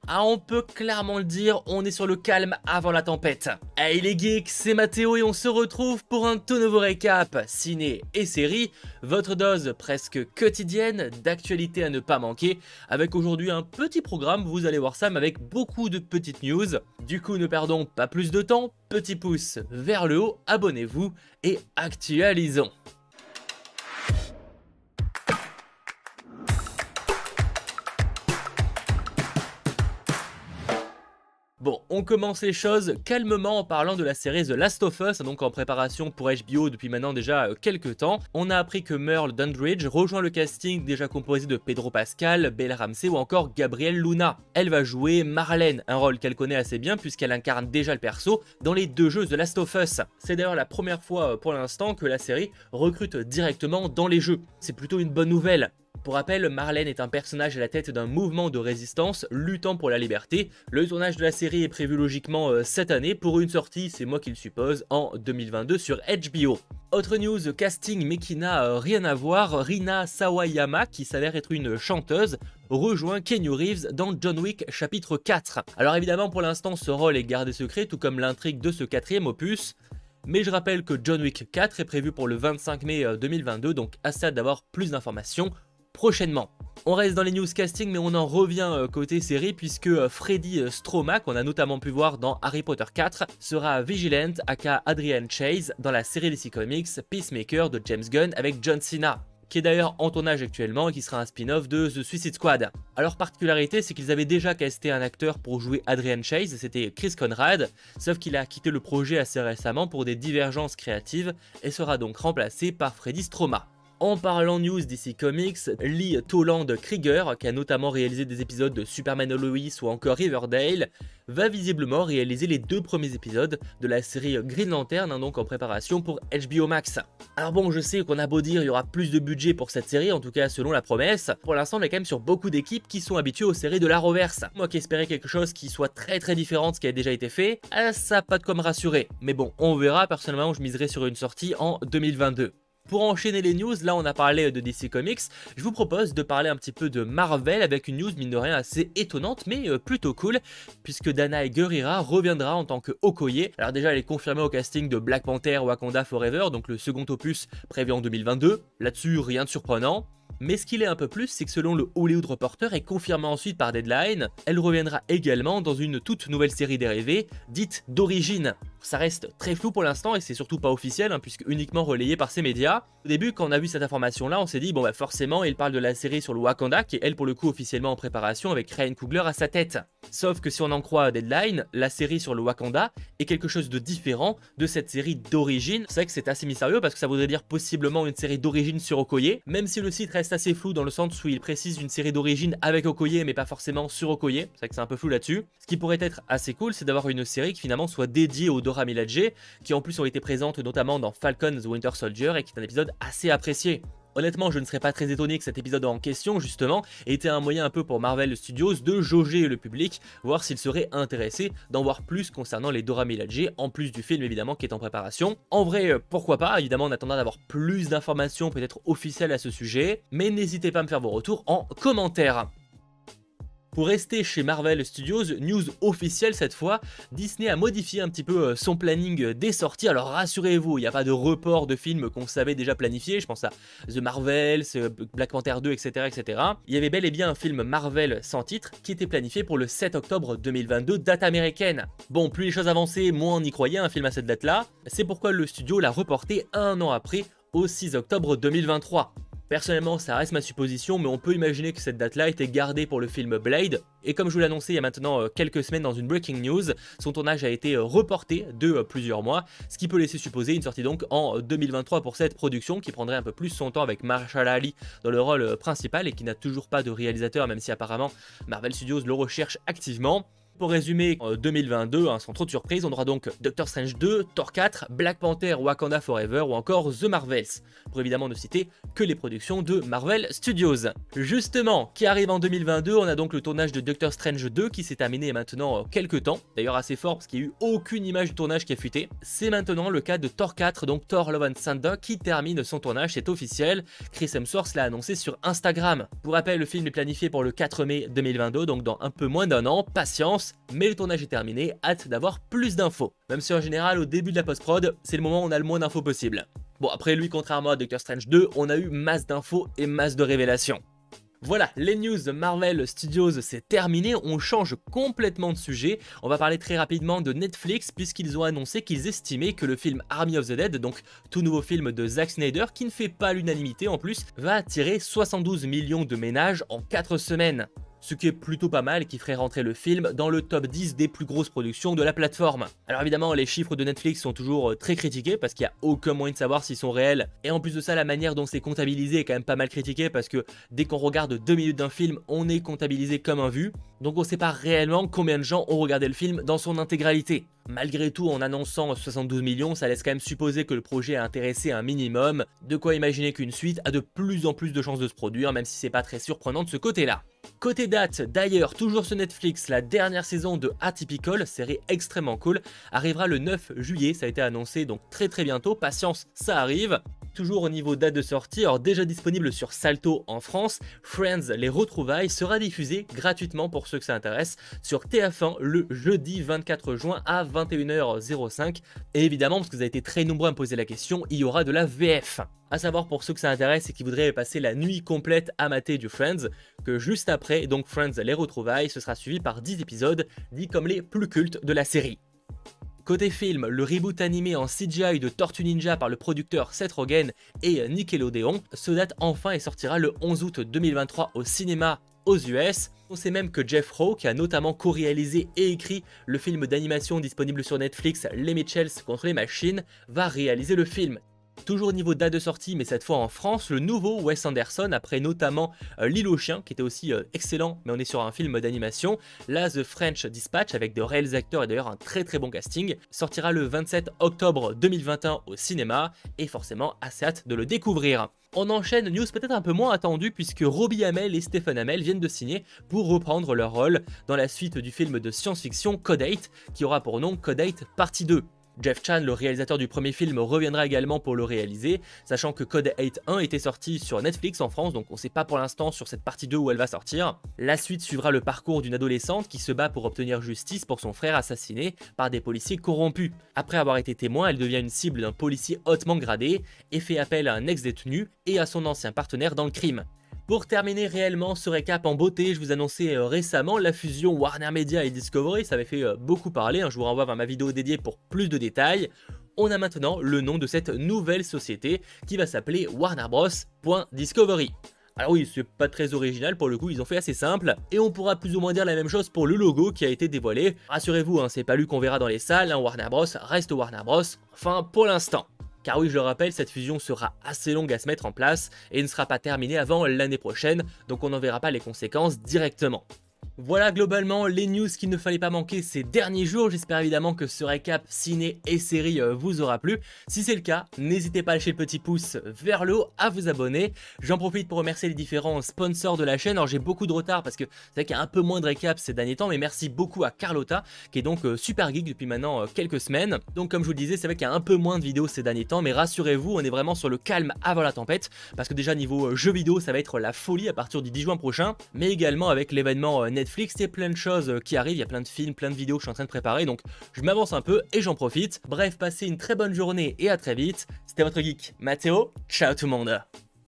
Ah, on peut clairement le dire, on est sur le calme avant la tempête. Hey les geeks, c'est Mathéo et on se retrouve pour un tout nouveau récap, ciné et série, votre dose presque quotidienne d'actualité à ne pas manquer, avec aujourd'hui un petit programme, vous allez voir ça, mais avec beaucoup de petites news. Du coup, ne perdons pas plus de temps, petit pouce vers le haut, abonnez-vous et actualisons. Bon, on commence les choses calmement en parlant de la série The Last of Us, donc en préparation pour HBO depuis maintenant déjà quelques temps. On a appris que Merle Dandridge rejoint le casting déjà composé de Pedro Pascal, Bella Ramsey ou encore Gabrielle Luna. Elle va jouer Marlene, un rôle qu'elle connaît assez bien puisqu'elle incarne déjà le perso dans les deux jeux The Last of Us. C'est d'ailleurs la première fois pour l'instant que la série recrute directement dans les jeux. C'est plutôt une bonne nouvelle. Pour rappel, Marlene est un personnage à la tête d'un mouvement de résistance luttant pour la liberté. Le tournage de la série est prévu logiquement cette année pour une sortie, c'est moi qui le suppose, en 2022 sur HBO. Autre news, casting mais qui n'a rien à voir, Rina Sawayama, qui s'avère être une chanteuse, rejoint Keanu Reeves dans John Wick chapitre 4. Alors évidemment pour l'instant ce rôle est gardé secret, tout comme l'intrigue de ce quatrième opus. Mais je rappelle que John Wick 4 est prévu pour le 25 mai 2022, donc assez hâte d'avoir plus d'informations prochainement. On reste dans les news casting mais on en revient côté série puisque Freddy Stroma, qu'on a notamment pu voir dans Harry Potter 4, sera Vigilant aka Adrian Chase dans la série DC Comics Peacemaker de James Gunn avec John Cena, qui est d'ailleurs en tournage actuellement et qui sera un spin-off de The Suicide Squad. Alors particularité, c'est qu'ils avaient déjà casté un acteur pour jouer Adrian Chase, c'était Chris Conrad, sauf qu'il a quitté le projet assez récemment pour des divergences créatives et sera donc remplacé par Freddy Stroma. En parlant news DC Comics, Lee Toland Krieger, qui a notamment réalisé des épisodes de Superman Lois ou encore Riverdale, va visiblement réaliser les deux premiers épisodes de la série Green Lantern, donc en préparation pour HBO Max. Alors bon, je sais qu'on a beau dire il y aura plus de budget pour cette série, en tout cas selon la promesse, pour l'instant on est quand même sur beaucoup d'équipes qui sont habituées aux séries de l'Arrowverse. Moi qui espérais quelque chose qui soit très différent de ce qui a déjà été fait, ça n'a pas de quoi me rassurer. Mais bon, on verra, personnellement je miserai sur une sortie en 2022. Pour enchaîner les news, là on a parlé de DC Comics, je vous propose de parler un petit peu de Marvel avec une news mine de rien assez étonnante mais plutôt cool, puisque Danai Gurira reviendra en tant que Okoye. Alors déjà elle est confirmée au casting de Black Panther Wakanda Forever, donc le second opus prévu en 2022, là-dessus rien de surprenant. Mais ce qu'il est un peu plus, c'est que selon le Hollywood Reporter et confirmé ensuite par Deadline, elle reviendra également dans une toute nouvelle série dérivée, dite d'origine. Ça reste très flou pour l'instant et c'est surtout pas officiel, puisque uniquement relayé par ces médias. Au début, quand on a vu cette information là, on s'est dit bon bah forcément il parle de la série sur le Wakanda, qui est elle pour le coup officiellement en préparation avec Ryan Coogler à sa tête. Sauf que si on en croit Deadline, la série sur le Wakanda est quelque chose de différent de cette série d'origine. C'est vrai que c'est assez mystérieux parce que ça voudrait dire possiblement une série d'origine sur Okoye, même si le site reste assez flou dans le sens où il précise une série d'origine avec Okoye mais pas forcément sur Okoye, c'est vrai que c'est un peu flou là-dessus. Ce qui pourrait être assez cool, c'est d'avoir une série qui finalement soit dédiée aux Dora Milaje, qui en plus ont été présentes notamment dans Falcon the Winter Soldier et qui est un épisode assez apprécié. Honnêtement, je ne serais pas très étonné que cet épisode en question, justement, ait été un moyen un peu pour Marvel Studios de jauger le public, voir s'il serait intéressé d'en voir plus concernant les Dora Milaje, en plus du film évidemment qui est en préparation. En vrai, pourquoi pas, évidemment en attendant d'avoir plus d'informations peut-être officielles à ce sujet, mais n'hésitez pas à me faire vos retours en commentaire. Pour rester chez Marvel Studios, news officielle cette fois, Disney a modifié un petit peu son planning des sorties. Alors rassurez-vous, il n'y a pas de report de films qu'on savait déjà planifier, je pense à The Marvels, Black Panther 2, etc. Il y avait bel et bien un film Marvel sans titre qui était planifié pour le 7 octobre 2022, date américaine. Bon, plus les choses avançaient, moins on y croyait, un film à cette date-là. C'est pourquoi le studio l'a reporté un an après, au 6 octobre 2023. Personnellement, ça reste ma supposition, mais on peut imaginer que cette date-là était gardée pour le film Blade, et comme je vous l'ai annoncé il y a maintenant quelques semaines dans une breaking news, son tournage a été reporté de plusieurs mois, ce qui peut laisser supposer une sortie donc en 2023 pour cette production, qui prendrait un peu plus son temps avec Mahershala Ali dans le rôle principal, et qui n'a toujours pas de réalisateur, même si apparemment Marvel Studios le recherche activement. Pour résumer, en 2022, sans trop de surprise, on aura donc Doctor Strange 2, Thor 4, Black Panther, Wakanda Forever ou encore The Marvels, pour évidemment ne citer que les productions de Marvel Studios. Justement, qui arrive en 2022, on a donc le tournage de Doctor Strange 2 qui s'est terminé maintenant quelques temps, d'ailleurs assez fort parce qu'il n'y a eu aucune image du tournage qui a fuité. C'est maintenant le cas de Thor 4, donc Thor Love and Thunder, qui termine son tournage, c'est officiel. Chris Hemsworth l'a annoncé sur Instagram. Pour rappel, le film est planifié pour le 4 mai 2022, donc dans un peu moins d'un an, patience, mais le tournage est terminé, hâte d'avoir plus d'infos. Même si en général, au début de la post-prod, c'est le moment où on a le moins d'infos possible. Bon, après lui, contrairement à Doctor Strange 2, on a eu masse d'infos et masse de révélations. Voilà, les news de Marvel Studios, c'est terminé, on change complètement de sujet. On va parler très rapidement de Netflix puisqu'ils ont annoncé qu'ils estimaient que le film Army of the Dead, donc tout nouveau film de Zack Snyder, qui ne fait pas l'unanimité en plus, va attirer 72 millions de ménages en 4 semaines. Ce qui est plutôt pas mal et qui ferait rentrer le film dans le top 10 des plus grosses productions de la plateforme. Alors évidemment, les chiffres de Netflix sont toujours très critiqués parce qu'il n'y a aucun moyen de savoir s'ils sont réels. Et en plus de ça, la manière dont c'est comptabilisé est quand même pas mal critiquée parce que dès qu'on regarde 2 minutes d'un film, on est comptabilisé comme un vu. Donc on ne sait pas réellement combien de gens ont regardé le film dans son intégralité. Malgré tout, en annonçant 72 millions, ça laisse quand même supposer que le projet a intéressé un minimum, de quoi imaginer qu'une suite a de plus en plus de chances de se produire, même si c'est pas très surprenant de ce côté-là. Côté date, d'ailleurs, toujours sur Netflix, la dernière saison de Atypical, série extrêmement cool, arrivera le 9 juillet, ça a été annoncé donc très bientôt, patience, ça arrive. Toujours au niveau date de sortie, alors déjà disponible sur Salto en France, Friends, les retrouvailles sera diffusé gratuitement pour ceux que ça intéresse sur TF1 le jeudi 24 juin à 21h05. Et évidemment, parce que vous avez été très nombreux à me poser la question, il y aura de la VF. A savoir pour ceux que ça intéresse et qui voudraient passer la nuit complète à mater du Friends, que juste après, donc Friends, les retrouvailles, ce sera suivi par 10 épisodes, dits comme les plus cultes de la série. Côté film, le reboot animé en CGI de Tortue Ninja par le producteur Seth Rogen et Nickelodeon se date enfin et sortira le 11 août 2023 au cinéma aux US. On sait même que Jeff Rowe, qui a notamment co-réalisé et écrit le film d'animation disponible sur Netflix Les Mitchells contre les machines, va réaliser le film. Toujours au niveau date de sortie, mais cette fois en France, le nouveau Wes Anderson, après notamment L'île aux chiens, qui était aussi excellent, mais on est sur un film d'animation, là The French Dispatch, avec de réels acteurs et d'ailleurs un très bon casting, sortira le 27 octobre 2021 au cinéma, et forcément assez hâte de le découvrir. On enchaîne, news peut-être un peu moins attendue, puisque Robbie Amell et Stephen Amell viennent de signer pour reprendre leur rôle dans la suite du film de science-fiction Code 8, qui aura pour nom Code 8 partie 2. Jeff Chan, le réalisateur du premier film, reviendra également pour le réaliser, sachant que Code 8.1 était sorti sur Netflix en France, donc on ne sait pas pour l'instant sur cette partie 2 où elle va sortir. La suite suivra le parcours d'une adolescente qui se bat pour obtenir justice pour son frère assassiné par des policiers corrompus. Après avoir été témoin, elle devient une cible d'un policier hautement gradé et fait appel à un ex-détenu et à son ancien partenaire dans le crime. Pour terminer réellement ce récap en beauté, je vous annonçais récemment la fusion Warner Media et Discovery, ça avait fait beaucoup parler, je vous renvoie vers ma vidéo dédiée pour plus de détails. On a maintenant le nom de cette nouvelle société qui va s'appeler Warner Bros.Discovery. Alors oui, c'est pas très original pour le coup, ils ont fait assez simple, et on pourra plus ou moins dire la même chose pour le logo qui a été dévoilé. Rassurez-vous, c'est pas lui qu'on verra dans les salles, Warner Bros reste Warner Bros, enfin pour l'instant. Car oui, je le rappelle, cette fusion sera assez longue à se mettre en place et ne sera pas terminée avant l'année prochaine, donc on n'en verra pas les conséquences directement. Voilà globalement les news qu'il ne fallait pas manquer ces derniers jours. J'espère évidemment que ce récap ciné et série vous aura plu. Si c'est le cas, n'hésitez pas à lâcher le petit pouce vers le haut, à vous abonner. J'en profite pour remercier les différents sponsors de la chaîne. Alors j'ai beaucoup de retard parce que c'est vrai qu'il y a un peu moins de récap ces derniers temps, mais merci beaucoup à Carlotta qui est donc super geek depuis maintenant quelques semaines. Donc comme je vous le disais, c'est vrai qu'il y a un peu moins de vidéos ces derniers temps, mais rassurez-vous, on est vraiment sur le calme avant la tempête parce que déjà niveau jeux vidéo, ça va être la folie à partir du 10 juin prochain, mais également avec l'événement Netflix, il y a plein de choses qui arrivent, il y a plein de films, plein de vidéos que je suis en train de préparer, donc je m'avance un peu et j'en profite. Bref, passez une très bonne journée et à très vite. C'était votre geek Mathéo, ciao tout le monde.